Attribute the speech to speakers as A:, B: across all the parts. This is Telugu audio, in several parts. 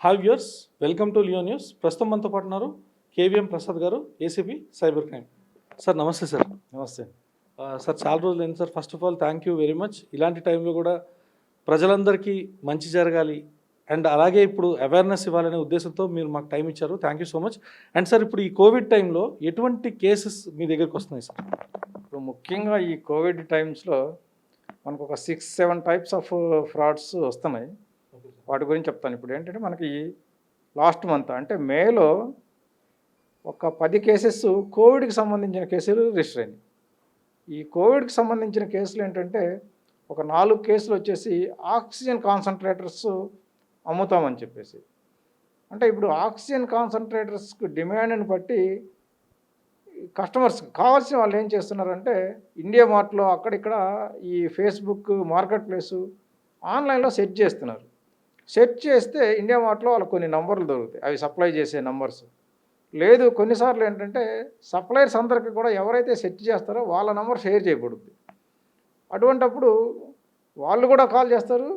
A: Hi viewers, welcome to Leo news. ప్రస్తుతం మనతో పాటు ఉన్నారు కేవీఎం ప్రసాద్ గారు, ఏసీపీ సైబర్ క్రైమ్. సార్ నమస్తే సార్.
B: నమస్తే.
A: సార్ చాలా రోజులు అయింది sir. First of all thank you very much. ఇలాంటి టైంలో కూడా ప్రజలందరికీ మంచి జరగాలి అండ్ అలాగే ఇప్పుడు అవేర్నెస్ ఇవ్వాలనే ఉద్దేశంతో మీరు మాకు టైం ఇచ్చారు. Thank you so much. And sir, ఇప్పుడు ఈ కోవిడ్ టైంలో ఎటువంటి కేసెస్ మీ దగ్గరికి వస్తున్నాయి సార్?
B: ఇప్పుడు ముఖ్యంగా ఈ కోవిడ్ టైమ్స్లో మనకు ఒక 6-7 టైప్స్ ఆఫ్ ఫ్రాడ్స్ వస్తున్నాయి. వాటి గురించి చెప్తాను. ఇప్పుడు ఏంటంటే మనకి లాస్ట్ మంత్ అంటే మేలో ఒక 10 కేసెస్ కోవిడ్కి సంబంధించిన కేసులు రిజిస్టర్ అయినాయి. ఈ కోవిడ్కి సంబంధించిన కేసులు ఏంటంటే ఒక 4 కేసులు వచ్చేసి ఆక్సిజన్ కాన్సన్ట్రేటర్స్ అమ్ముతామని చెప్పేసి. అంటే ఇప్పుడు ఆక్సిజన్ కాన్సన్ట్రేటర్స్కి డిమాండ్ని బట్టి కస్టమర్స్కి కావాల్సిన వాళ్ళు ఏం చేస్తున్నారంటే ఇండియా మార్ట్లో అక్కడిక్కడ ఈ ఫేస్బుక్ మార్కెట్ ప్లేసు ఆన్లైన్లో సెట్ చేస్తున్నారు. సెట్ చేస్తే ఇండియా మార్ట్లో వాళ్ళకి కొన్ని నంబర్లు దొరుకుతాయి, అవి సప్లై చేసే నంబర్స్. లేదు, కొన్నిసార్లు ఏంటంటే సప్లయర్స్ అందరికీ కూడా ఎవరైతే సెట్ చేస్తారో వాళ్ళ నంబర్ షేర్ చేయబడుద్ది. అటువంటప్పుడు వాళ్ళు కూడా కాల్ చేస్తారు,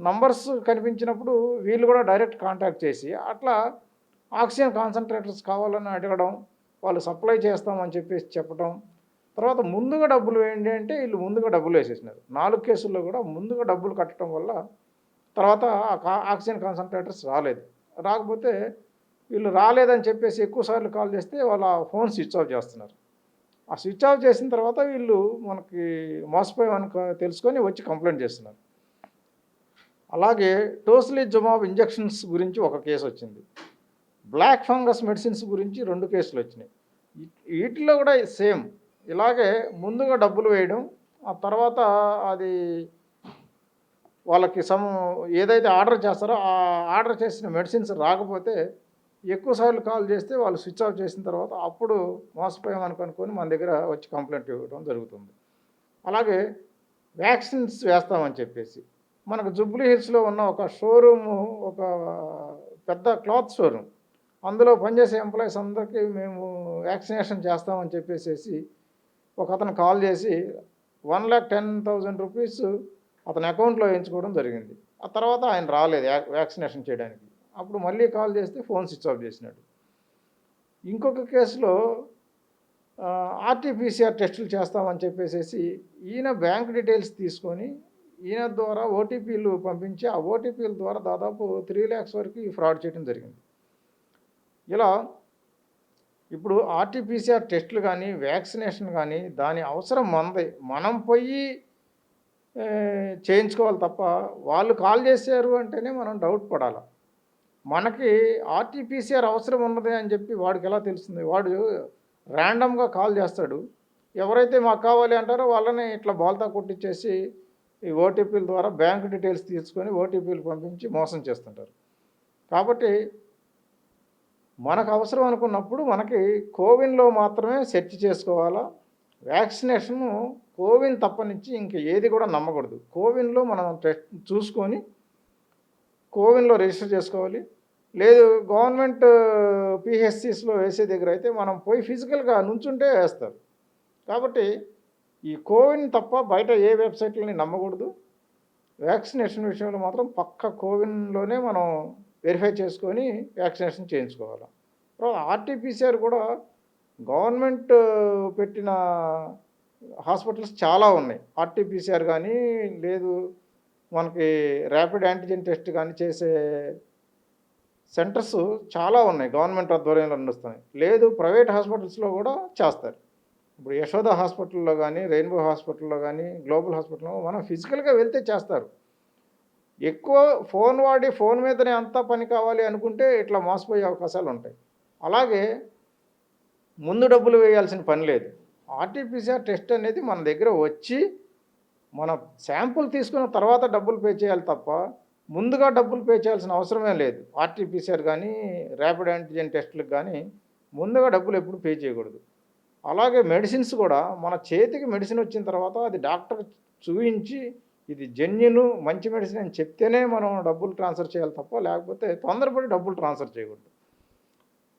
B: నంబర్స్ కనిపించినప్పుడు వీళ్ళు కూడా డైరెక్ట్ కాంటాక్ట్ చేసి అట్లా ఆక్సిజన్ కాన్సన్ట్రేటర్స్ కావాలని అడగడం, వాళ్ళు సప్లై చేస్తామని చెప్పేసి చెప్పడం. తర్వాత ముందుగా డబ్బులు వేయండి అంటే వీళ్ళు ముందుగా డబ్బులు వేసేసినారు. 4 కేసుల్లో కూడా ముందుగా డబ్బులు కట్టడం వల్ల తర్వాత ఆక్సిజన్ కాన్సన్ట్రేటర్స్ రాకపోతే వీళ్ళు రాలేదని చెప్పేసి ఎక్కువసార్లు కాల్ చేస్తే వాళ్ళ ఫోన్ స్విచ్ ఆఫ్ చేస్తున్నారు. ఆ స్విచ్ ఆఫ్ చేసిన తర్వాత వీళ్ళు మనకి మోసపోయామని తెలుసుకొని వచ్చి కంప్లైంట్ చేస్తున్నారు. అలాగే టోసిలిజుమాబ్ ఇంజెక్షన్స్ గురించి ఒక కేసు వచ్చింది. బ్లాక్ ఫంగస్ మెడిసిన్స్ గురించి 2 కేసులు వచ్చినాయి. వీటిలో కూడా సేమ్ ఇలాగే ముందుగా డబ్బులు వేయడం, ఆ తర్వాత అది వాళ్ళకి ఏదైతే ఆర్డర్ చేస్తారో ఆ ఆర్డర్ చేసిన మెడిసిన్స్ రాకపోతే ఎక్కువసార్లు కాల్ చేస్తే వాళ్ళు స్విచ్ ఆఫ్ చేసిన తర్వాత అప్పుడు మోసపోయామని కనుక్కొని మన దగ్గర వచ్చి కంప్లైంట్ ఇవ్వడం జరుగుతుంది. అలాగే వ్యాక్సిన్స్ వేస్తామని చెప్పేసి మనకు జూబ్లీ హిల్స్లో ఉన్న ఒక షోరూము, ఒక పెద్ద క్లాత్ షోరూమ్, అందులో పనిచేసే ఎంప్లాయీస్ అందరికీ మేము వ్యాక్సినేషన్ చేస్తామని చెప్పేసి ఒక అతను కాల్ చేసి 1,10,000 రూపీస్ అతని అకౌంట్లో వేయించుకోవడం జరిగింది. ఆ తర్వాత ఆయన రాలేదు వ్యాక్సినేషన్ చేయడానికి. అప్పుడు మళ్ళీ కాల్ చేస్తే ఫోన్ స్విచ్ ఆఫ్ చేసినాడు. ఇంకొక కేసులో ఆర్టీపీసీఆర్ టెస్టులు చేస్తామని చెప్పేసి ఈయన బ్యాంక్ డీటెయిల్స్ తీసుకొని ఈయన ద్వారా ఓటీపీలు పంపించి ఆ ఓటీపీల ద్వారా దాదాపు 3 lakhs వరకు ఫ్రాడ్ చేయడం జరిగింది. ఇలా ఇప్పుడు ఆర్టీపీసీఆర్ టెస్టులు కానీ వ్యాక్సినేషన్ కానీ దాని అవసరం మనది, మనం పోయి చేయించుకోవాలి తప్ప వాళ్ళు కాల్ చేశారు అంటేనే మనం డౌట్ పడాలి. మనకి ఆర్టీపీసీఆర్ అవసరం ఉన్నది అని చెప్పి వాడికి ఎలా తెలుస్తుంది? వాడు ర్యాండమ్గా కాల్ చేస్తాడు, ఎవరైతే మాకు కావాలి అంటారో వాళ్ళని ఇట్లా బాల్తా కొట్టించేసి ఈ ఓటీపీల ద్వారా బ్యాంక్ డీటెయిల్స్ తీసుకొని ఓటీపీలు పంపించి మోసం చేస్తుంటారు. కాబట్టి మనకు అవసరం అనుకున్నప్పుడు మనకి కోవిన్లో మాత్రమే సెర్చ్ చేసుకోవాలా. వ్యాక్సినేషను కోవిన్ తప్పనించి ఇంక ఏది కూడా నమ్మకూడదు. కోవిన్లో మనం టెస్ట్ చూసుకొని కోవిన్లో రిజిస్టర్ చేసుకోవాలి. లేదు, గవర్నమెంట్ పిహెచ్సిస్లో వేసే దగ్గర అయితే మనం పోయి ఫిజికల్గా నుంచుంటే వేస్తారు. కాబట్టి ఈ కోవిన్ తప్ప బయట ఏ వెబ్సైట్లని నమ్మకూడదు. వ్యాక్సినేషన్ విషయంలో మాత్రం పక్క కోవిన్లోనే మనం వెరిఫై చేసుకొని వ్యాక్సినేషన్ చేయించుకోవాలి. తర్వాత ఆర్టీపీసీఆర్ కూడా గవర్నమెంట్ పెట్టిన హాస్పిటల్స్ చాలా ఉన్నాయి. ఆర్టీపీసీఆర్ కానీ లేదు మనకి ర్యాపిడ్ యాంటిజెన్ టెస్ట్ కానీ చేసే సెంటర్స్ చాలా ఉన్నాయి, గవర్నమెంట్ ఆధ్వర్యంలో నడుస్తున్నాయి. లేదు, ప్రైవేట్ హాస్పిటల్స్లో కూడా చేస్తారు. ఇప్పుడు యశోద హాస్పిటల్లో కానీ, రెయిన్బో హాస్పిటల్లో కానీ, గ్లోబల్ హాస్పిటల్లో మనం ఫిజికల్గా వెళ్తే చేస్తారు. ఎక్కువ ఫోన్ వాడి ఫోన్ మీదనే అంతా పని కావాలి అనుకుంటే ఇట్లా మోసపోయే అవకాశాలు ఉంటాయి. అలాగే ముందు డబ్బులు వేయాల్సిన పని లేదు. ఆర్టీపీసీఆర్ టెస్ట్ అనేది మన దగ్గర వచ్చి మన శాంపుల్ తీసుకున్న తర్వాత డబ్బులు పే చేయాలి తప్ప ముందుగా డబ్బులు పే చేయాల్సిన అవసరమే లేదు. ఆర్టీపీసీఆర్ కానీ ర్యాపిడ్ యాంటిజెన్ టెస్టులకు కానీ ముందుగా డబ్బులు ఎప్పుడు పే చేయకూడదు. అలాగే మెడిసిన్స్ కూడా మన చేతికి మెడిసిన్ వచ్చిన తర్వాత అది డాక్టర్ చూపించి ఇది జెన్యున్ మంచి మెడిసిన్ అని చెప్తేనే మనం డబ్బులు ట్రాన్స్ఫర్ చేయాలి తప్ప లేకపోతే తొందరపడి డబ్బులు ట్రాన్స్ఫర్ చేయకూడదు.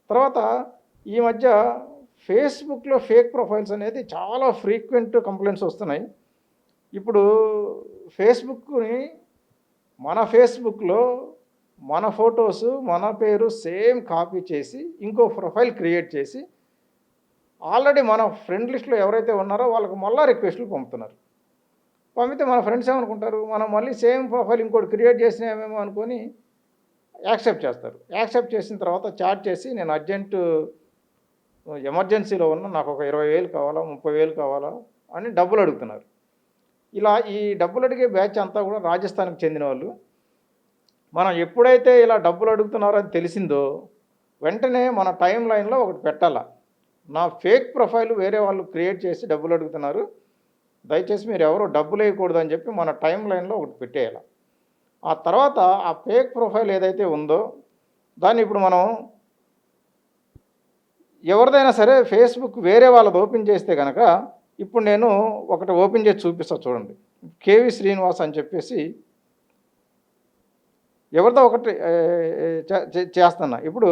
B: తర్వాత ఈ మధ్య ఫేస్బుక్లో ఫేక్ ప్రొఫైల్స్ అనేది చాలా ఫ్రీక్వెంట్ కంప్లైంట్స్ వస్తున్నాయి. ఇప్పుడు ఫేస్బుక్ని మన ఫేస్బుక్లో మన ఫొటోసు మన పేరు సేమ్ కాపీ చేసి ఇంకో ప్రొఫైల్ క్రియేట్ చేసి ఆల్రెడీ మన ఫ్రెండ్ లిస్ట్లో ఎవరైతే ఉన్నారో వాళ్ళకి మళ్ళీ రిక్వెస్ట్లు పంపుతున్నారు. పంపితే మన ఫ్రెండ్స్ ఏమనుకుంటారు, మనం మళ్ళీ సేమ్ ప్రొఫైల్ ఇంకోటి క్రియేట్ చేసినామేమో అనుకొని యాక్సెప్ట్ చేస్తారు. యాక్సెప్ట్ చేసిన తర్వాత చాట్ చేసి నేను అర్జెంటు ఎమర్జెన్సీలో ఉన్న నాకు ఒక 20,000 కావాలా 30,000 కావాలా అని డబ్బులు అడుగుతున్నారు. ఇలా ఈ డబ్బులు అడిగే బ్యాచ్ అంతా కూడా రాజస్థాన్కి చెందిన వాళ్ళు. మనం ఎప్పుడైతే ఇలా డబ్బులు అడుగుతున్నారో అని తెలిసిందో వెంటనే మన టైం లైన్లో ఒకటి పెట్టాల, నా ఫేక్ ప్రొఫైల్ వేరే వాళ్ళు క్రియేట్ చేసి డబ్బులు అడుగుతున్నారు, దయచేసి మీరు ఎవరు డబ్బులు వేయకూడదు అని చెప్పి మన టైం లైన్లో ఒకటి పెట్టేయాలి. ఆ తర్వాత ఆ ఫేక్ ప్రొఫైల్ ఏదైతే ఉందో దాన్ని ఇప్పుడు మనం ఎవరిదైనా సరే ఫేస్బుక్ వేరే వాళ్ళది ఓపెన్ చేస్తే కనుక ఇప్పుడు నేను ఒకటి ఓపెన్ చేసి చూపిస్తా చూడండి. కేవి శ్రీనివాస్ అని చెప్పేసి ఎవరిదో ఒకటి చేస్తున్నా. ఇప్పుడు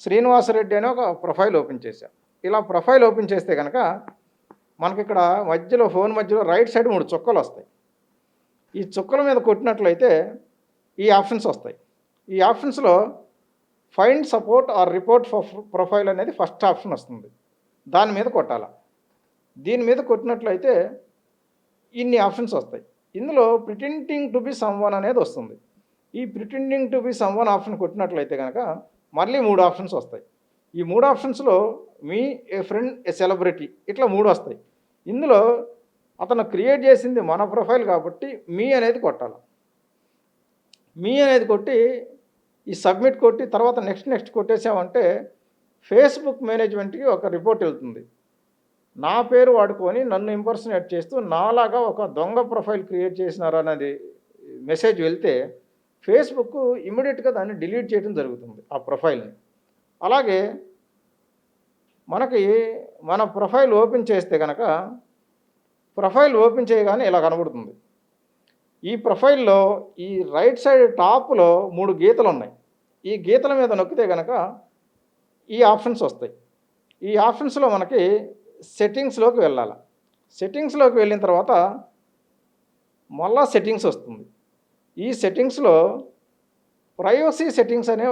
B: శ్రీనివాసరెడ్డి అనే ఒక ప్రొఫైల్ ఓపెన్ చేశా. ఇలా ప్రొఫైల్ ఓపెన్ చేస్తే కనుక మనకి ఇక్కడ మధ్యలో ఫోన్ మధ్యలో రైట్ సైడ్ 3 చుక్కలు వస్తాయి. ఈ చుక్కల మీద కొట్టినట్లయితే ఈ ఆప్షన్స్ వస్తాయి. ఈ ఆప్షన్స్లో find support or report profile అనేది ఫస్ట్ ఆప్షన్ వస్తుంది. దాని మీద కొట్టాలా. దీని మీద కొట్టినట్లయితే ఇన్ని ఆప్షన్స్ వస్తాయి. ఇందులో ప్రిటెండింగ్ టు బి సమ్వన్ అనేది వస్తుంది. ఈ pretending to be someone option కొట్టినట్లయితే కనుక మళ్ళీ 3 ఆప్షన్స్ వస్తాయి. ఈ 3 ఆప్షన్స్లో మీ ఏ ఫ్రెండ్ ఏ సెలబ్రిటీ ఇట్లా 3 వస్తాయి. ఇందులో అతను క్రియేట్ చేసింది మన ప్రొఫైల్ కాబట్టి మీ అనేది కొట్టాలి. మీ అనేది కొట్టి ఈ సబ్మిట్ కొట్టి తర్వాత నెక్స్ట్ కొట్టేసామంటే ఫేస్బుక్ మేనేజ్మెంట్కి ఒక రిపోర్ట్ వెళ్తుంది. నా పేరు వాడుకొని నన్ను ఇంపర్సనేట్ చేస్తూ నాలాగా ఒక దొంగ ప్రొఫైల్ క్రియేట్ చేసినారు అనేది మెసేజ్ వెళ్తే ఫేస్బుక్ ఇమ్మీడియట్గా దాన్ని డిలీట్ చేయడం జరుగుతుంది ఆ ప్రొఫైల్ని. అలాగే మనకి మన ప్రొఫైల్ ఓపెన్ చేస్తే కనుక ప్రొఫైల్ ఓపెన్ చేయగానే ఇలా కనబడుతుంది. ఈ ప్రొఫైల్లో ఈ రైట్ సైడ్ టాప్లో 3 గీతలు ఉన్నాయి. ఈ గీతల మీద నొక్కితే కనుక ఈ ఆప్షన్స్ వస్తాయి. ఈ ఆప్షన్స్లో మనకి సెట్టింగ్స్లోకి వెళ్ళాలి. సెట్టింగ్స్లోకి వెళ్ళిన తర్వాత మళ్ళా సెట్టింగ్స్ వస్తుంది. ఈ సెట్టింగ్స్లో ప్రైవసీ సెట్టింగ్స్ అనే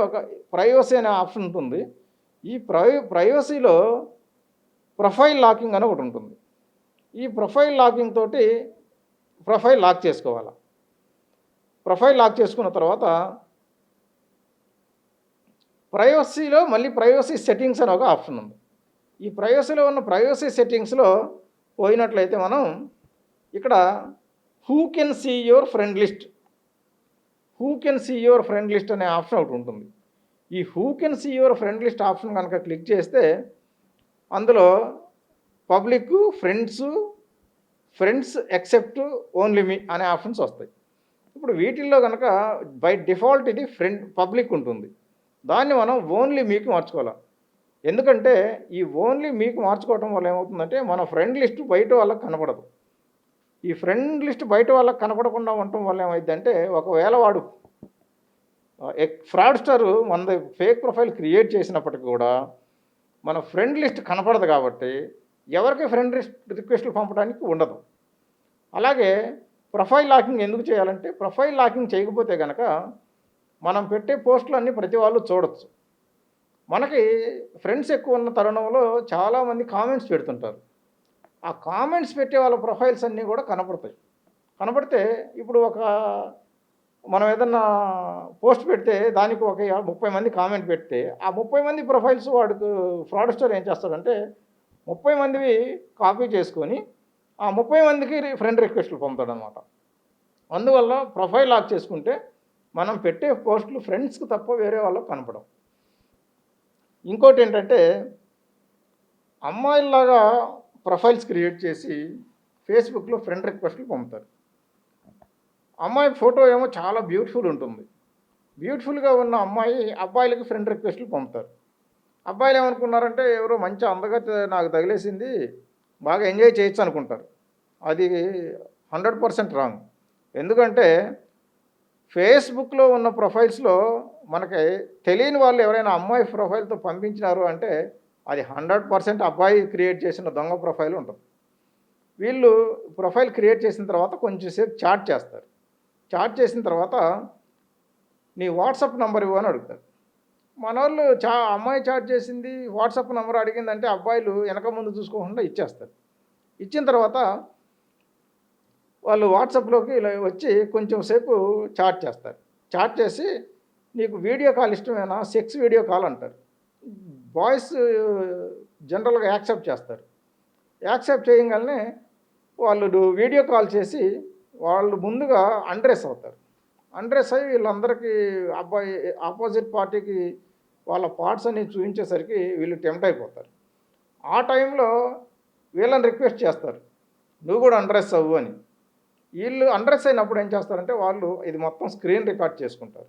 B: ప్రైవసీ అనే ఆప్షన్ ఉంటుంది. ఈ ప్రైవసీలో ప్రొఫైల్ లాకింగ్ అని ఒకటి ఉంటుంది. ఈ ప్రొఫైల్ లాకింగ్ తోటి ప్రొఫైల్ లాక్ చేసుకోవాలి. ప్రొఫైల్ లాక్ చేసుకున్న తర్వాత ప్రైవసీలో మళ్ళీ ప్రైవసీ సెట్టింగ్స్ అని ఒక ఆప్షన్ ఉంది. ఈ ప్రైవసీలో ఉన్న ప్రైవసీ సెట్టింగ్స్లో పోయినట్లయితే మనం ఇక్కడ who can see your friend list అనే ఆప్షన్ ఒకటి ఉంటుంది. ఈ who can see your friend list option కనుక క్లిక్ చేస్తే అందులో public, friends except only me అనే ఆప్షన్స్ వస్తాయి. ఇప్పుడు వీటిల్లో కనుక బై డిఫాల్ట్ ఇది పబ్లిక్ ఉంటుంది. దాన్ని మనం ఓన్లీ మీకు మార్చుకోవాలి. ఎందుకంటే ఈ ఓన్లీ మీకు మార్చుకోవటం వల్ల ఏమవుతుందంటే మన ఫ్రెండ్ లిస్ట్ బయట వాళ్ళకి కనపడదు. ఈ ఫ్రెండ్ లిస్ట్ బయట వాళ్ళకి కనపడకుండా ఉండటం వల్ల ఏమైందంటే ఒకవేళ వాడు ఫ్రాడ్స్టర్ మన ఫేక్ ప్రొఫైల్ క్రియేట్ చేసినప్పటికీ కూడా మన ఫ్రెండ్ లిస్ట్ కనపడదు కాబట్టి ఎవరికి ఫ్రెండ్ రిక్వెస్ట్లు పంపడానికి ఉండదు. అలాగే ప్రొఫైల్ లాకింగ్ ఎందుకు చేయాలంటే ప్రొఫైల్ లాకింగ్ చేయకపోతే కనుక మనం పెట్టే పోస్టులు అన్నీ ప్రతి వాళ్ళు చూడొచ్చు. మనకి ఫ్రెండ్స్ ఎక్కువ ఉన్న తరుణంలో చాలామంది కామెంట్స్ పెడుతుంటారు. ఆ కామెంట్స్ పెట్టే వాళ్ళ ప్రొఫైల్స్ అన్నీ కూడా కనపడితే ఇప్పుడు మనం ఏదన్నా పోస్ట్ పెడితే దానికి ఒక 30 మంది కామెంట్ పెడితే ఆ 30 మంది ప్రొఫైల్స్ వాడికి ఫ్రాడ్స్టర్ ఏం చేస్తాడంటే 30 మందివి కాపీ చేసుకొని ఆ 30 మందికి ఫ్రెండ్ రిక్వెస్ట్లు పంపుతాడనమాట. అందువల్ల ప్రొఫైల్ లాక్ చేసుకుంటే మనం పెట్టే పోస్టులు ఫ్రెండ్స్కి తప్ప వేరే వాళ్ళకి కనపడవు. ఇంకోటి ఏంటంటే అమ్మాయిల్లాగా ప్రొఫైల్స్ క్రియేట్ చేసి ఫేస్బుక్లో ఫ్రెండ్ రిక్వెస్ట్లు పంపుతారు. అమ్మాయి ఫోటో ఏమో చాలా బ్యూటిఫుల్ ఉంటుంది. బ్యూటిఫుల్గా ఉన్న అబ్బాయిలకి ఫ్రెండ్ రిక్వెస్ట్లు పంపుతారు. అబ్బాయిలు ఏమనుకున్నారంటే ఎవరో మంచి అందగతి నాకు తగిలేసింది, బాగా ఎంజాయ్ చేయొచ్చు అనుకుంటారు. అది 100% రాంగ్. ఎందుకంటే ఫేస్బుక్లో ఉన్న ప్రొఫైల్స్లో మనకి తెలియని వాళ్ళు ఎవరైనా అమ్మాయి ప్రొఫైల్తో పంపించినారు అంటే అది 100% అబ్బాయి క్రియేట్ చేసిన దొంగ ప్రొఫైల్ ఉంటుంది. వీళ్ళు ప్రొఫైల్ క్రియేట్ చేసిన తర్వాత కొంచెంసేపు చాట్ చేస్తారు. చాట్ చేసిన తర్వాత నీ వాట్సాప్ నంబర్ ఇవ్వు అని అడుగుతారు. మనోళ్ళు అమ్మాయి చాట్ చేసింది, వాట్సాప్ నంబర్ అడిగిందంటే అబ్బాయిలు వెనక ముందు చూసుకోకుండా ఇచ్చేస్తారు. ఇచ్చిన తర్వాత వాళ్ళు వాట్సాప్‌లోకి ఇలా వచ్చి కొంచెం సేపు చాట్ చేస్తారు. చాట్ చేసి నీకు వీడియో కాల్ ఇష్టమేనా? సెక్స్ వీడియో కాల్ అంటారు. బాయ్స్ జనరల్‌గా యాక్సెప్ట్ చేస్తారు. యాక్సెప్ట్ చేయంగాల్నే వాళ్ళు వీడియో కాల్ చేసి వాళ్ళు ముందుగా అన్‌డ్రెస్ అవుతారు. అన్‌డ్రెస్ అయ్యి వీళ్ళందరికీ అబ్బాయి ఆపోజిట్ పార్టీకి వాళ్ళ పార్ట్స్ అన్ని చూయించేసరికి వీళ్ళు టెంప్ట్ అయిపోతారు. ఆ టైంలో వీళ్ళని రిక్వెస్ట్ చేస్తారు. నువ్వు కూడా అన్‌డ్రెస్ అవ్వు అని. వీళ్ళు అన్‌డ్రెస్ అయినప్పుడు ఏం చేస్తారంటే వాళ్ళు ఇది మొత్తం స్క్రీన్ రికార్డ్ చేసుకుంటారు.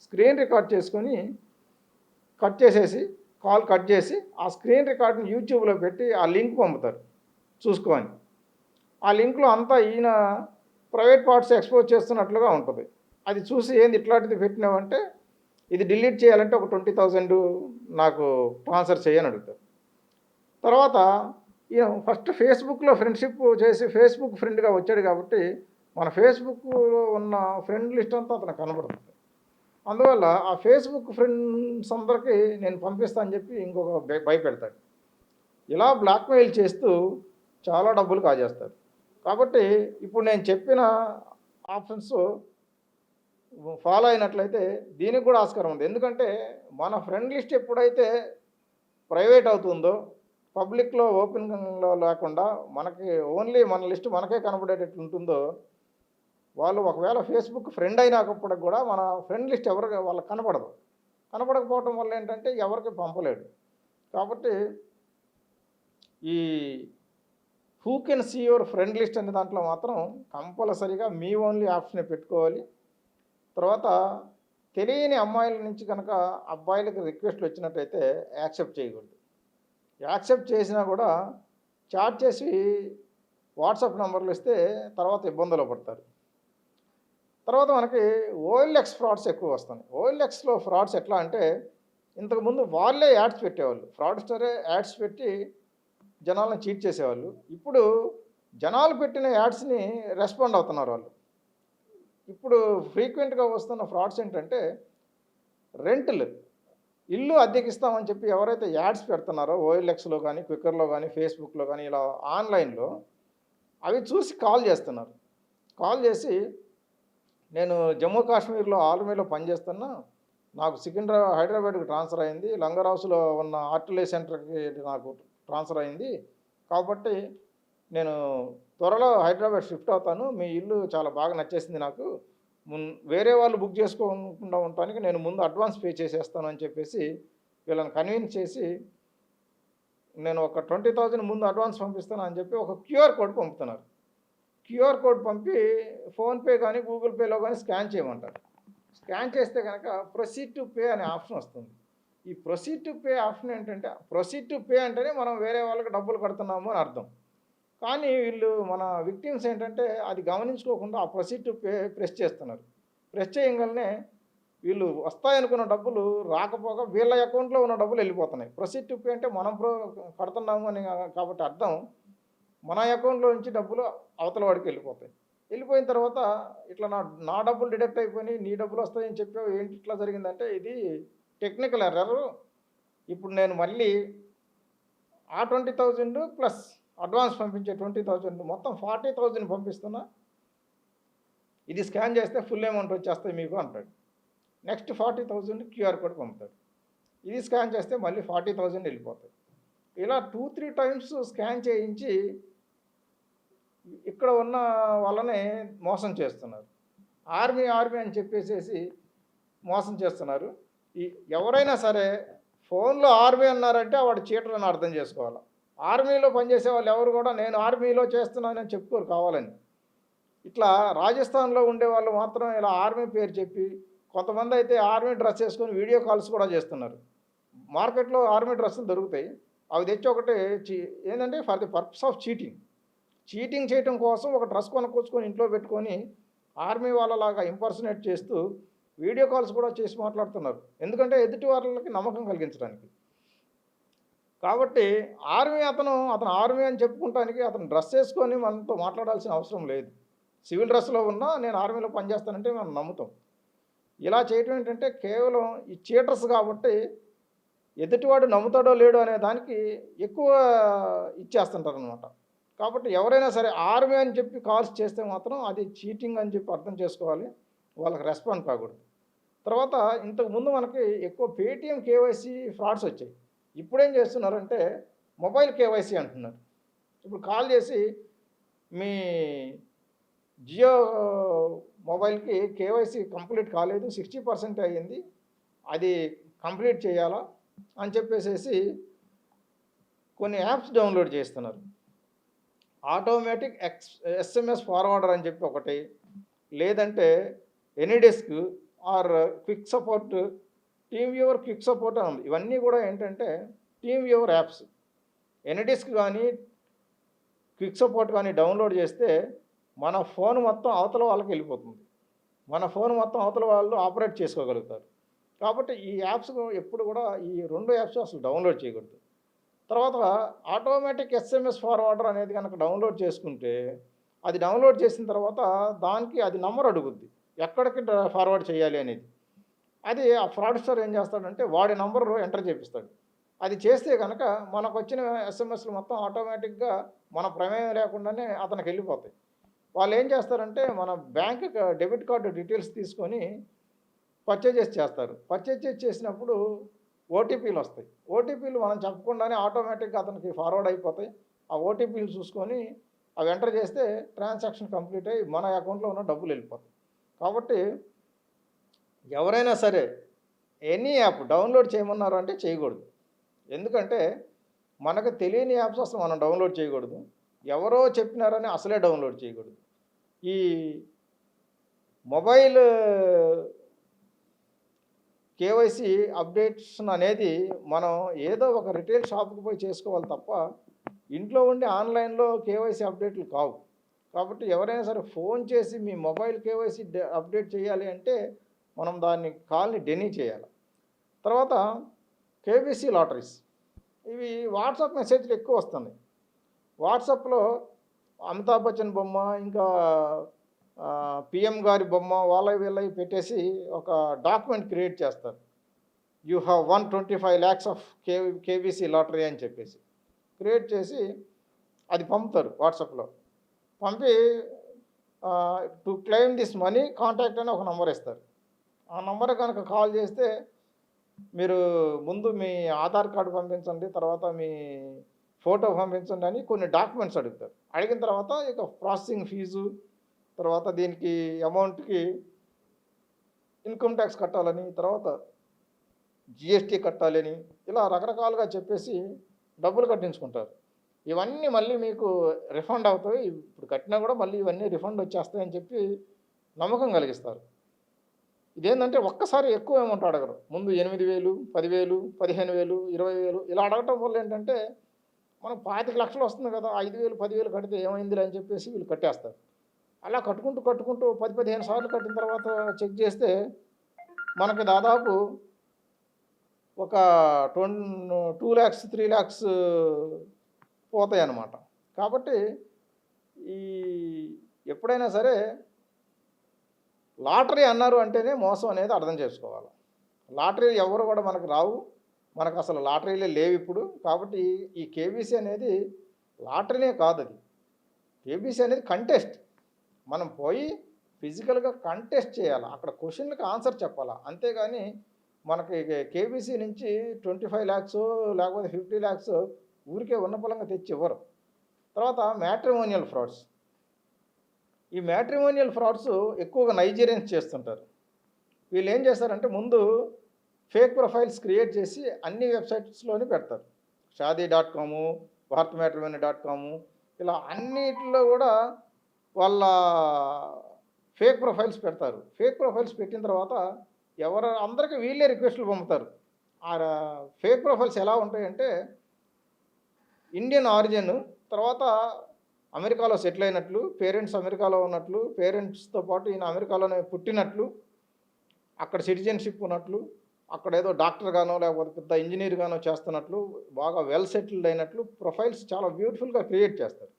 B: స్క్రీన్ రికార్డ్ చేసుకొని కట్ చేసేసి కాల్ కట్ చేసి ఆ స్క్రీన్ రికార్డ్‌ని యూట్యూబ్‌లో పెట్టి ఆ లింక్ పంపుతారు చూసుకో అని. ఆ లింక్‌లో అంతా ఈయన ప్రైవేట్ పార్ట్స్ ఎక్స్‌పోజ్ చేస్తున్నట్లుగా ఉంటది. అది చూసి ఏంది ఇట్లాంటిది పెట్టినావంటే ఇది డిలీట్ చేయాలంటే ఒక 20,000 నాకు ట్రాన్స్‌ఫర్ చెయ్యి అని అడుగుతారు. తర్వాత ఈయన ఫస్ట్ ఫేస్‌బుక్‌లో ఫ్రెండ్‌షిప్ చేసి ఫేస్‌బుక్ ఫ్రెండ్‌గా వచ్చాడు కాబట్టి మన ఫేస్‌బుక్‌లో ఉన్న ఫ్రెండ్ లిస్ట్ అంతా అతనికి కనబడుతుంది. అందువల్ల ఆ ఫేస్‌బుక్ ఫ్రెండ్స్ అందరికీ నేను పంపిస్తా అని చెప్పి ఇంకొక భయపెడతాడు. ఇలా బ్లాక్‌మెయిల్ చేస్తూ చాలా డబ్బులు కాజేస్తారు. కాబట్టి ఇప్పుడు నేను చెప్పిన ఆప్షన్స్ ఫాలో అయినట్లయితే దీనికి కూడా ఆస్కారం ఉంది. ఎందుకంటే మన ఫ్రెండ్ లిస్ట్ ఎప్పుడైతే ప్రైవేట్ అవుతుందో, పబ్లిక్‌లో ఓపెన్‌లో లేకుండా మనకి ఓన్లీ మన లిస్ట్ మనకే కనబడేటట్లు ఉంటుందో, వాళ్ళు ఒకవేళ ఫేస్‌బుక్ ఫ్రెండ్ అయినప్పటికి కూడా మన ఫ్రెండ్ లిస్ట్ ఎవరికి వాళ్ళకి కనపడదు. కనపడకపోవటం వల్ల ఏంటంటే ఎవరికి పంపలేడు. కాబట్టి ఈ who can see your friend list అనే దాంట్లో మాత్రం కంపల్సరీగా మీ ఓన్లీ ఆప్షనే పెట్టుకోవాలి. తర్వాత తెలియని అమ్మాయిల నుంచి కనుక అబ్బాయిలకి రిక్వెస్ట్లు వచ్చినట్టయితే యాక్సెప్ట్ చేయకూడదు. యాక్సెప్ట్ చేసినా కూడా చాట్ చేసి వాట్సాప్ నంబర్లు ఇస్తే తర్వాత ఇబ్బందులు పడతారు. తర్వాత మనకి ఓఎల్ఎక్స్ ఫ్రాడ్స్ ఎక్కువ వస్తున్నాయి. ఓఎల్ఎక్స్‌లో ఫ్రాడ్స్ ఎట్లా అంటే ఇంతకుముందు వాళ్ళే యాడ్స్ పెట్టేవాళ్ళు. ఫ్రాడ్‌స్టరే యాడ్స్ పెట్టి జనాలను చీట్ చేసేవాళ్ళు. ఇప్పుడు జనాలు పెట్టిన యాడ్స్‌ని రెస్పాండ్ అవుతున్నారు వాళ్ళు. ఇప్పుడు ఫ్రీక్వెంట్‌గా వస్తున్న ఫ్రాడ్స్ ఏంటంటే రెంట్‌లు. ఇల్లు అద్దెకిస్తామని చెప్పి ఎవరైతే యాడ్స్ పెడుతున్నారో ఓఎల్ఎక్స్‌లో కానీ, క్విక్కర్‌లో కానీ, ఫేస్‌బుక్‌లో కానీ ఇలా ఆన్‌లైన్‌లో అవి చూసి కాల్ చేస్తున్నారు. కాల్ చేసి నేను జమ్మూ కాశ్మీర్‌లో ఆర్మీలో పనిచేస్తున్నా. నాకు హైదరాబాద్‌కి ట్రాన్స్‌ఫర్ అయింది. లంగరౌస్‌లో ఉన్న ఆర్టిలరీ సెంటర్‌కి నాకు ట్రాన్స్‌ఫర్ అయింది. కాబట్టి నేను త్వరలో హైదరాబాద్ షిఫ్ట్ అవుతాను. మీ ఇల్లు చాలా బాగా నచ్చేసింది నాకు. వేరే వాళ్ళు బుక్ చేసుకోకుండా ఉండటానికి నేను ముందు అడ్వాన్స్ పే చేసేస్తాను అని చెప్పేసి వీళ్ళని కన్విన్స్ చేసి నేను ఒక 20,000 ముందు అడ్వాన్స్ పంపిస్తాను అని చెప్పి ఒక క్యూఆర్ కోడ్ పంపుతున్నారు. క్యూఆర్ కోడ్ పంపి ఫోన్‌పే కానీ, గూగుల్ పేలో కానీ స్కాన్ చేయమంటారు. స్కాన్ చేస్తే కనుక ప్రొసీడ్ టు పే అనే ఆప్షన్ వస్తుంది. ఈ ప్రొసీడ్ టు పే ఆప్షన్ ఏంటంటే ప్రొసీడ్ టు పే అంటేనే మనం వేరే వాళ్ళకి డబ్బులు కడుతున్నాము అని అర్థం. కానీ వీళ్ళు మన విక్టిమ్స్ ఏంటంటే అది గమనించుకోకుండా ఆ ప్రొసీడ్ టు పే ప్రెస్ చేస్తున్నారు. ప్రెస్ చేయంగానే వీళ్ళు వస్తాయనుకున్న డబ్బులు రాకపోగా వీళ్ళ అకౌంట్‌లో ఉన్న డబ్బులు వెళ్ళిపోతున్నాయి. ప్రొసీడ్ టు పే అంటే మనం కడుతున్నాము అని కాబట్టి అర్థం మన అకౌంట్‌లో నుంచి డబ్బులు అవతల వాడికి వెళ్ళిపోతాయి. వెళ్ళిపోయిన తర్వాత ఇట్లా నా డబ్బులు డిడక్ట్ అయిపోయినాయి, నీ డబ్బులు వస్తాయని చెప్పావు ఏంటి ఇట్లా జరిగిందంటే ఇది టెక్నికల్ ఎర్రర్. ఇప్పుడు నేను మళ్ళీ ఆ 20,000 ప్లస్ అడ్వాన్స్ పంపించే 20,000 మొత్తం 40,000 పంపిస్తున్నా. ఇది స్కాన్ చేస్తే ఫుల్ అమౌంట్ వచ్చేస్తాయి మీకు అంటాడు. నెక్స్ట్ 40,000 క్యూఆర్ కోడ్ పంపుతాడు. ఇది స్కాన్ చేస్తే మళ్ళీ 40,000 వెళ్ళిపోతాయి. ఇలా 2-3 టైమ్స్ స్కాన్ చేయించి ఇక్కడ ఉన్న వాళ్ళని మోసం చేస్తున్నారు. ఆర్మీ అని చెప్పేసేసి మోసం చేస్తున్నారు. ఎవరైనా సరే ఫోన్‌లో ఆర్మీ అన్నారంటే వాడు చీటర్ అని అర్థం చేసుకోవాలి. ఆర్మీలో పనిచేసే వాళ్ళు ఎవరు కూడా నేను ఆర్మీలో చేస్తున్నానని చెప్పుకోరు కావాలని. ఇట్లా రాజస్థాన్‌లో ఉండేవాళ్ళు మాత్రం ఇలా ఆర్మీ పేరు చెప్పి కొంతమంది అయితే ఆర్మీ డ్రెస్ వేసుకొని వీడియో కాల్స్ కూడా చేస్తున్నారు. మార్కెట్‌లో ఆర్మీ డ్రెస్సులు దొరుకుతాయి. అవి తెచ్చి ఒకటి ఏంటంటే for the purpose of cheating. Cheating చేయటం కోసం ఒక డ్రెస్ కొనుక్కొచ్చుకొని ఇంట్లో పెట్టుకొని ఆర్మీ వాళ్ళలాగా ఇంపర్సనేట్ చేస్తూ వీడియో కాల్స్ కూడా చేసి మాట్లాడుతున్నారు. ఎందుకంటే ఎదుటి వాళ్ళకి నమ్మకం కలిగించడానికి. కాబట్టి అతను ఆర్మీ అని చెప్పుకుంటానికి అతను డ్రెస్ వేసుకొని మనతో మాట్లాడాల్సిన అవసరం లేదు. సివిల్ డ్రెస్‌లో ఉన్నా నేను ఆర్మీలో పనిచేస్తానంటే మనం నమ్ముతాం. ఇలా చేయటం ఏంటంటే కేవలం ఈ చీటర్స్ కాబట్టి ఎదుటివాడు నమ్ముతాడో లేడో అనే దానికి ఎక్కువ ఇచ్చేస్తుంటారనమాట. కాబట్టి ఎవరైనా సరే ఆర్మీ అని చెప్పి కాల్స్ చేస్తే మాత్రం అది చీటింగ్ అని చెప్పి అర్థం చేసుకోవాలి. వాళ్ళకి రెస్పాండ్ కాకూడదు. తర్వాత ఇంతకుముందు మనకి ఎక్కువ పేటీఎం కేవైసీ ఫ్రాడ్స్ వచ్చాయి. ఇప్పుడేం చేస్తున్నారంటే మొబైల్ కేవైసీ అంటున్నారు. ఇప్పుడు కాల్ చేసి మీ జియో మొబైల్‌కి కేవైసీ కంప్లీట్ కాలేదు. 60% అయ్యింది. అది కంప్లీట్ చేయాలా అని చెప్పేసేసి కొన్ని యాప్స్ డౌన్లోడ్ చేస్తున్నారు. ఆటోమేటిక్ ఎస్ఎంఎస్ ఫార్వర్డర్ అని చెప్పి ఒకటి, లేదంటే AnyDesk or QuickSupport, TeamViewer QuickSupport అని ఉంది. ఇవన్నీ కూడా ఏంటంటే టీమ్ వ్యూవర్ యాప్స్. ఎనీడెస్క్ కానీ క్విక్ సపోర్ట్ కానీ డౌన్లోడ్ చేస్తే మన ఫోన్ మొత్తం అవతల వాళ్ళకి వెళ్ళిపోతుంది. మన ఫోన్ మొత్తం అవతల వాళ్ళు ఆపరేట్ చేసుకోగలుగుతారు. కాబట్టి ఈ యాప్స్ ఎప్పుడు కూడా ఈ 2 యాప్స్ అసలు డౌన్లోడ్ చేయకూడదు. తర్వాత ఆటోమేటిక్ ఎస్ఎంఎస్ ఫార్వర్డర్ అనేది కనుక డౌన్లోడ్ చేసుకుంటే, అది డౌన్లోడ్ చేసిన తర్వాత దానికి అది నంబర్ అడుగుద్ది. ఎక్కడికి ఫార్వర్డ్ చేయాలి అనేది. అది ఆ ఫ్రాడ్స్టర్ ఏం చేస్తాడంటే వాడి నంబర్ ఎంటర్ చేపిస్తాడు. అది చేస్తే కనుక మనకొచ్చిన ఎస్ఎంఎస్లు మొత్తం ఆటోమేటిక్‌గా మన ప్రమేయం లేకుండానే అతనికి వెళ్ళిపోతాయి. వాళ్ళు ఏం చేస్తారంటే మన బ్యాంక్ డెబిట్ కార్డ్ డీటెయిల్స్ తీసుకొని పర్చేజెస్ చేస్తారు. పర్చేజెస్ చేసినప్పుడు ఓటీపీలు వస్తాయి. ఓటీపీలు మనం చెప్పకుండానే ఆటోమేటిక్‌గా అతనికి ఫార్వర్డ్ అయిపోతాయి. ఆ ఓటీపీలు చూసుకొని అవి ఎంటర్ చేస్తే ట్రాన్సాక్షన్ కంప్లీట్ అయ్యి మన అకౌంట్‌లో ఉన్న డబ్బులు వెళ్ళిపోతాయి. కాబట్టి ఎవరైనా సరే ఎనీ యాప్ డౌన్లోడ్ చేయమన్నారు అంటే చేయకూడదు. ఎందుకంటే మనకు తెలియని యాప్స్ అసలు మనం డౌన్లోడ్ చేయకూడదు. ఎవరో చెప్పినారని అసలే డౌన్లోడ్ చేయకూడదు. ఈ మొబైల్ కేవైసీ అప్డేట్స్ అనేది మనం ఏదో ఒక రిటైల్ షాప్‌కి పోయి చేసుకోవాలి తప్ప, ఇంట్లో ఉండి ఆన్‌లైన్‌లో కేవైసీ అప్డేట్లు కావు. కాబట్టి ఎవరైనా సరే ఫోన్ చేసి మీ మొబైల్ కేవైసీ అప్డేట్ చేయాలి అంటే, మనం దాన్ని కాల్‌ని డెనీ చేయాలి. తర్వాత కేబీసీ లాటరీస్. ఇవి వాట్సాప్ మెసేజ్‌లు ఎక్కువ వస్తున్నాయి. వాట్సాప్‌లో అమితాబ్ బచ్చన్ బొమ్మ, ఇంకా పీఎం గారి బొమ్మ వాళ్ళవి వీళ్ళవి పెట్టేసి ఒక డాక్యుమెంట్ క్రియేట్ చేస్తారు. You have one 25 lakhs of KBC lottery అని చెప్పేసి క్రియేట్ చేసి అది పంపుతారు వాట్సాప్‌లో. పంపి to claim this money contact అని ఒక నంబర్ ఇస్తారు. ఆ నంబర్ కనుక కాల్ చేస్తే మీరు ముందు మీ ఆధార్ కార్డు పంపించండి, తర్వాత మీ ఫోటో పంపించండి అని కొన్ని డాక్యుమెంట్స్ అడుగుతారు. అడిగిన తర్వాత ఇక ప్రాసెసింగ్ ఫీజు, తర్వాత దీనికి అమౌంట్‌కి ఇన్కమ్ ట్యాక్స్ కట్టాలని, తర్వాత జీఎస్టీ కట్టాలని, ఇలా రకరకాలుగా చెప్పేసి డబ్బులు కట్టించుకుంటారు. ఇవన్నీ మళ్ళీ మీకు రిఫండ్ అవుతాయి. ఇప్పుడు కట్టినా కూడా మళ్ళీ ఇవన్నీ రిఫండ్ వచ్చేస్తాయని చెప్పి నమ్మకం కలిగిస్తారు. ఇదేంటంటే ఒక్కసారి ఎక్కువ అమౌంట్ అడగరు. ముందు 8,000, 10,000, 15,000, 20,000 ఇలా అడగటం వల్ల ఏంటంటే మనకు 25,00,000 వస్తుంది కదా, 5,000, 10,000 కడితే ఏమైందిలే అని చెప్పేసి వీళ్ళు కట్టేస్తారు. అలా కట్టుకుంటూ 10, 15 సార్లు కట్టిన తర్వాత చెక్ చేస్తే మనకి దాదాపు ఒక 2 lakhs, 3 lakhs పోతాయన్నమాట. కాబట్టి ఈ ఎప్పుడైనా సరే లాటరీ అన్నారు అంటేనే మోసం అనేది అర్థం చేసుకోవాలి. లాటరీ ఎవరు కూడా మనకు రావు. మనకు అసలు లాటరీలే లేవు ఇప్పుడు. కాబట్టి ఈ కేబీసీ అనేది లాటరీనే కాదది. కేబీసీ అనేది కంటెస్ట్. మనం పోయి ఫిజికల్‌గా కంటెస్ట్ చేయాలి. అక్కడ క్వెషన్‌లకి ఆన్సర్ చెప్పాలా. అంతేగాని మనకి కేబీసీ నుంచి 25 lakhs లేకపోతే 50 lakhs ఊరికే ఉన్న పొలంగా తెచ్చి ఇవ్వరు. తర్వాత మ్యాట్రిమోనియల్ ఫ్రాడ్స్. ఈ మ్యాట్రిమోనియల్ ఫ్రాడ్స్ ఎక్కువగా నైజీరియన్స్ చేస్తుంటారు. వీళ్ళు ఏం చేస్తారంటే ముందు ఫేక్ ప్రొఫైల్స్ క్రియేట్ చేసి అన్ని వెబ్‌సైట్స్‌లోని పెడతారు. షాదీ.com, భారత్‌మ్యాట్రిమోనీ.com ఇలా అన్నిటిలో కూడా వాళ్ళ ఫేక్ ప్రొఫైల్స్ పెడతారు. ఫేక్ ప్రొఫైల్స్ పెట్టిన తర్వాత అందరికి వీళ్ళే రిక్వెస్టులు పంపుతారు. ఆ ఫేక్ ప్రొఫైల్స్ ఎలా ఉంటాయంటే ఇండియన్ ఆరిజిన్, తర్వాత అమెరికాలో సెటిల్ అయినట్లు, పేరెంట్స్ అమెరికాలో ఉన్నట్లు, పేరెంట్స్‌తో పాటు ఈయన అమెరికాలోనే పుట్టినట్లు, అక్కడ సిటిజన్‌షిప్ ఉన్నట్లు, అక్కడ ఏదో డాక్టర్‌గానో లేకపోతే పెద్ద ఇంజినీర్‌గానో చేస్తున్నట్లు, బాగా వెల్ సెటిల్డ్ అయినట్లు ప్రొఫైల్స్ చాలా బ్యూటిఫుల్‌గా క్రియేట్ చేస్తారు.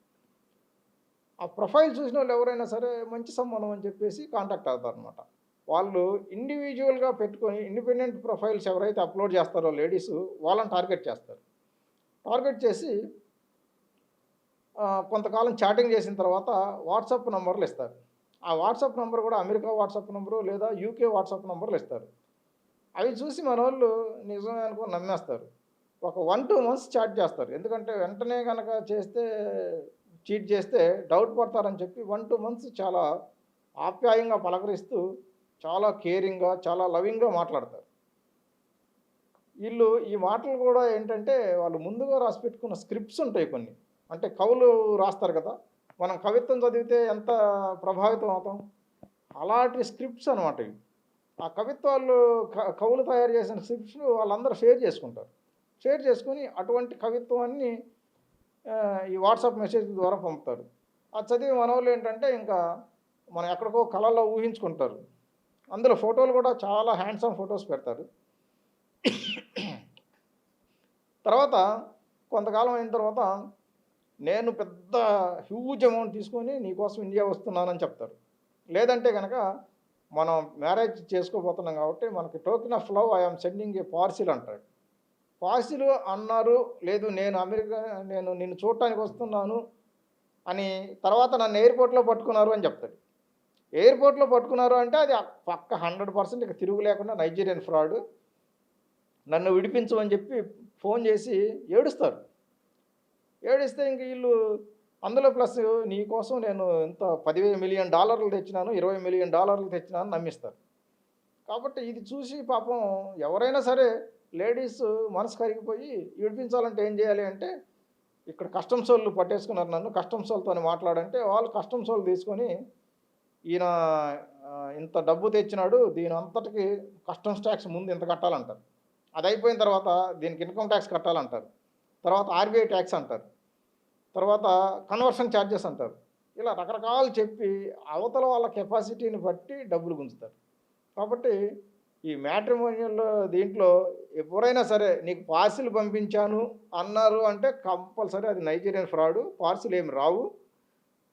B: ఆ ప్రొఫైల్ చూసిన వాళ్ళు ఎవరైనా సరే మంచి సంబంధం అని చెప్పేసి కాంటాక్ట్ అవుతారనమాట. వాళ్ళు ఇండివిజువల్గా పెట్టుకొని ఇండిపెండెంట్ ప్రొఫైల్స్ ఎవరైతే అప్లోడ్ చేస్తారో లేడీస్ వాళ్ళని టార్గెట్ చేస్తారు. టార్గెట్ చేసి కొంతకాలం చాటింగ్ చేసిన తర్వాత వాట్సాప్ నంబర్లు ఇస్తారు. ఆ వాట్సాప్ నంబర్ కూడా అమెరికా వాట్సాప్ నంబరు లేదా యూకే వాట్సాప్ నంబర్లు ఇస్తారు. అవి చూసి మనోళ్ళు నిజమే అనుకొని నమ్మేస్తారు. ఒక 1-2 మంత్స్ చాట్ చేస్తారు. ఎందుకంటే వెంటనే గనక చేస్తే చీట్ చేస్తే డౌట్ పడతారని చెప్పి 1-2 మంత్స్ చాలా ఆప్యాయంగా పలకరిస్తూ, చాలా కేరింగ్‌గా, చాలా లవింగ్‌గా మాట్లాడతారు. ఈళ్ళు ఈ మాటలు కూడా ఏంటంటే వాళ్ళు ముందుగా రాసి పెట్టుకున్న స్క్రిప్ట్స్ ఉంటాయి కొన్ని. అంటే కవులు రాస్తారు కదా! మనం కవిత్వం చదివితే ఎంత ప్రభావితం అవుతాం. అలాంటి స్క్రిప్ట్స్ అనమాట ఇవి. ఆ కవిత్వాలు కవులు తయారు చేసిన స్క్రిప్ట్స్ వాళ్ళందరూ షేర్ చేసుకుంటారు. షేర్ చేసుకొని అటువంటి కవిత్వాన్ని ఈ వాట్సాప్ మెసేజ్ ద్వారా పంపుతారు. అది చదివి మనోళ్ళు ఏంటంటే ఇంకా మనం ఎక్కడికో కళల్లో ఊహించుకుంటారు. అందులో ఫోటోలు కూడా చాలా హ్యాండ్సమ్ ఫోటోస్ పెడతారు. తర్వాత కొంతకాలం అయిన తర్వాత నేను పెద్ద హ్యూజ్ అమౌంట్ తీసుకొని నీకోసం ఇండియా వస్తున్నానని చెప్తారు. లేదంటే కనుక మనం మ్యారేజ్ చేసుకోబోతున్నాం కాబట్టి మనకి token of love I am sending A parcel అంటాడు. పార్సిల్ అన్నారు, లేదు నేను నిన్ను చూడటానికి వస్తున్నాను అని తర్వాత నన్ను ఎయిర్పోర్ట్‌లో పట్టుకున్నారు అని చెప్తాడు. ఎయిర్పోర్ట్‌లో పట్టుకున్నారు అంటే అది పక్క 100% ఇక తిరుగు లేకుండా నైజీరియన్ ఫ్రాడ్. నన్ను విడిపించమని చెప్పి ఫోన్ చేసి ఏడుస్తారు. ఏడిస్తే ఇంక వీళ్ళు అందులో ప్లస్ నీ కోసం నేను ఇంత $10 మిలియన్ తెచ్చినాను, $20 మిలియన్ తెచ్చినాను అని నమ్మిస్తారు. కాబట్టి ఇది చూసి పాపం ఎవరైనా సరే లేడీస్ మనసు కరిగిపోయి విడిపించాలంటే ఏం చేయాలి అంటే, ఇక్కడ కస్టమ్స్ వాళ్ళు పట్టేసుకున్నారు నన్ను, కస్టమ్స్ వాళ్ళతోని మాట్లాడంటే వాళ్ళు కస్టమ్స్ వాళ్ళు తీసుకొని ఈయన ఇంత డబ్బు తెచ్చినాడు, దీని అంతటికి కస్టమ్స్ ట్యాక్స్ ముందు ఇంత కట్టాలంటారు. అది అయిపోయిన తర్వాత దీనికి ఇన్కమ్ ట్యాక్స్ కట్టాలంటారు. తర్వాత ఆర్బీఐ ట్యాక్స్ అంటారు. తర్వాత కన్వర్షన్ ఛార్జెస్ అంటారు. ఇలా రకరకాలు చెప్పి అవతల వాళ్ళ కెపాసిటీని బట్టి డబ్బులు గుంజుతారు. కాబట్టి ఈ మ్యాట్రిమోనియల్ దీంట్లో ఎవరైనా సరే నీకు పార్సిల్ పంపించాను అన్నారు అంటే కంపల్సరీ అది నైజీరియన్ ఫ్రాడు. పార్సిల్ ఏమి రావు.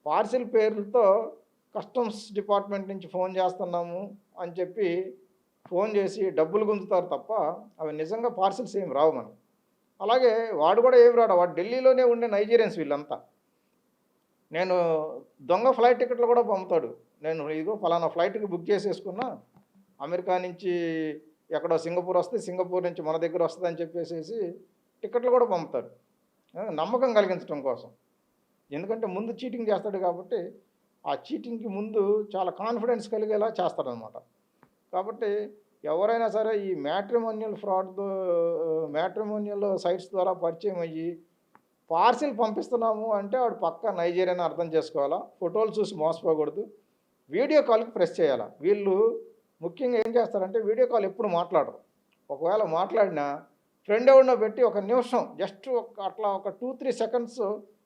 B: పార్సిల్ పేర్లతో కస్టమ్స్ డిపార్ట్మెంట్ నుంచి ఫోన్ చేస్తున్నాము అని చెప్పి ఫోన్ చేసి డబ్బులు గుంజుతారు తప్ప అవి నిజంగా పార్సిల్స్ ఏమి రావు మనకు. అలాగే వాడు కూడా ఏమి రాడు, వాడు ఢిల్లీలోనే ఉండే నైజీరియన్స్ వీళ్ళంతా. నేను దొంగ ఫ్లైట్ టికెట్లు కూడా పంపుతాడు. నేను ఇదిగో ఫలానా ఫ్లైట్కి బుక్ చేసేసుకున్నా, అమెరికా నుంచి ఎక్కడో సింగపూర్ వస్తే సింగపూర్ నుంచి మన దగ్గర వస్తుందని చెప్పేసి టికెట్లు కూడా పంపుతాడు, నమ్మకం కలిగించడం కోసం. ఎందుకంటే ముందు చీటింగ్ చేస్తాడు కాబట్టి ఆ చీటింగ్కి ముందు చాలా కాన్ఫిడెన్స్ కలిగేలా చేస్తాడనమాట. కాబట్టి ఎవరైనా సరే ఈ మ్యాట్రిమోనియల్ సైట్స్ ద్వారా పరిచయం అయ్యి పార్సిల్ పంపిస్తున్నాము అంటే వాడు పక్కా నైజీరియన్ అర్థం చేసుకోవాలా. ఫోటోలు చూసి మోసపోకూడదు. వీడియో కాల్కి ప్రెస్ చేయాలా. వీళ్ళు ముఖ్యంగా ఏం చేస్తారంటే వీడియో కాల్ ఎప్పుడు మాట్లాడరు. ఒకవేళ మాట్లాడినా ఫ్రెండ్ ఎవరినో పెట్టి ఒక నిమిషం జస్ట్ అట్లా ఒక 2-3 సెకండ్స్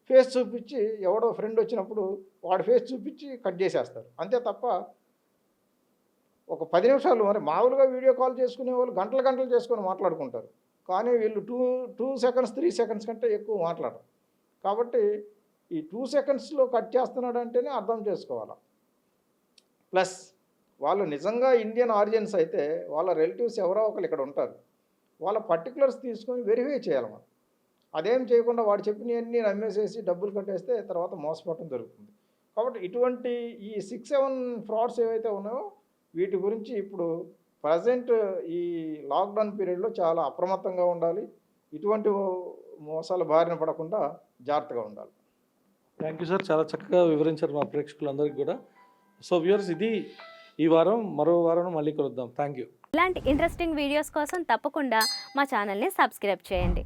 B: ఫేస్ చూపించి, ఎవడో ఫ్రెండ్ వచ్చినప్పుడు వాడి ఫేస్ చూపించి కట్ చేసేస్తారు. అంతే తప్ప ఒక 10 నిమిషాలు మరి మామూలుగా వీడియో కాల్ చేసుకునే వాళ్ళు గంటలు చేసుకొని మాట్లాడుకుంటారు. కానీ వీళ్ళు 2 సెకండ్స్ 3 సెకండ్స్ కంటే ఎక్కువ మాట్లాడరు. కాబట్టి ఈ 2 సెకండ్స్లో కట్ చేస్తున్నాడు అంటేనే అర్థం చేసుకోవాలి. ప్లస్ వాళ్ళు నిజంగా ఇండియన్ ఆరిజిన్స్ అయితే వాళ్ళ రిలేటివ్స్ ఎవరో ఒకరు ఇక్కడ ఉంటారు. వాళ్ళ పర్టికులర్స్ తీసుకొని వెరిఫై చేయాలి మనం. అదేం చేయకుండా వాడు చెప్పినవన్నీ నమ్మేసేసి డబ్బులు కట్టేస్తే తర్వాత మోసపోవటం జరుగుతుంది. కాబట్టి ఇటువంటి ఈ 6-7 ఫ్రాడ్స్ ఏవైతే ఉన్నాయో వీటి గురించి ఇప్పుడు ప్రజెంట్ ఈ లాక్డౌన్ పీరియడ్లో చాలా అప్రమత్తంగా ఉండాలి. ఇటువంటి మోసాల బారిన పడకుండా జాగ్రత్తగా ఉండాలి.
A: థ్యాంక్ యూ సార్, చాలా చక్కగా వివరించారు మా ప్రేక్షకులందరికీ కూడా. సో వ్యూవర్స్, ఇది ఈ వారం, మరో వారం మళ్ళీ కలుద్దాం. Thank you.
C: ఇలాంటి ఇంట్రెస్టింగ్ వీడియోస్ కోసం తప్పకుండా మా ఛానల్ని సబ్స్క్రైబ్ చేయండి.